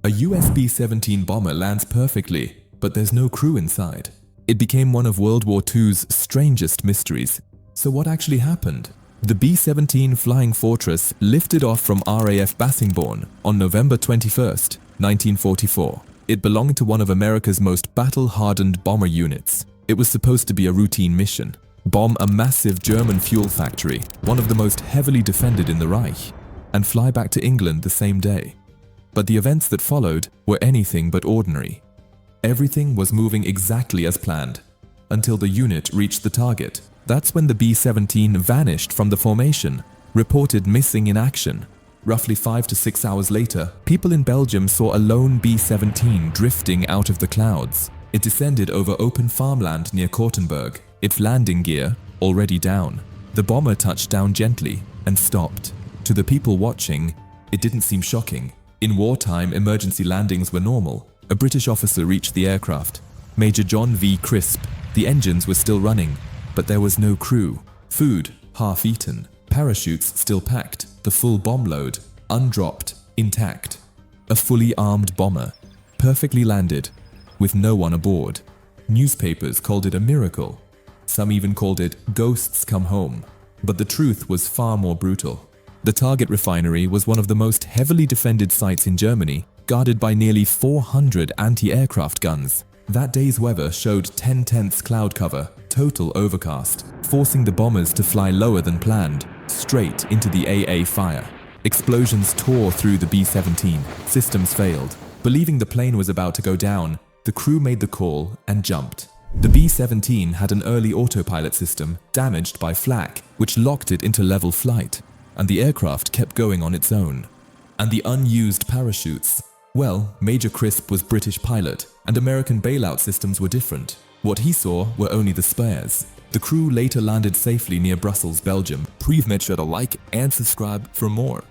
A US B-17 bomber lands perfectly, but there's no crew inside. It became one of World War II's strangest mysteries. So what actually happened? The B-17 Flying Fortress lifted off from RAF Bassingbourn on November 21, 1944. It belonged to one of America's most battle-hardened bomber units. It was supposed to be a routine mission: bomb a massive German fuel factory, one of the most heavily defended in the Reich, and fly back to England the same day. But the events that followed were anything but ordinary. Everything was moving exactly as planned, until the unit reached the target. That's when the B-17 vanished from the formation, reported missing in action. Roughly 5 to 6 hours later, people in Belgium saw a lone B-17 drifting out of the clouds. It descended over open farmland near Kortenberg, its landing gear already down. The bomber touched down gently and stopped. To the people watching, it didn't seem shocking. In wartime, emergency landings were normal. A British officer reached the aircraft, Major John V. Crisp. The engines were still running, but there was no crew. Food half eaten, parachutes still packed, the full bomb load undropped, intact. A fully armed bomber, perfectly landed, with no one aboard. Newspapers called it a miracle. Some even called it "ghosts come home." But the truth was far more brutal. The target refinery was one of the most heavily defended sites in Germany, guarded by nearly 400 anti-aircraft guns. That day's weather showed 10/10 cloud cover, total overcast, forcing the bombers to fly lower than planned, straight into the AA fire. Explosions tore through the B-17. Systems failed. Believing the plane was about to go down, the crew made the call and jumped. The B-17 had an early autopilot system damaged by flak, which locked it into level flight, and the aircraft kept going on its own. And the unused parachutes? Well, Major Crisp was British pilot, and American bailout systems were different. What he saw were only the spares. The crew later landed safely near Brussels, Belgium. Please make sure to like and subscribe for more.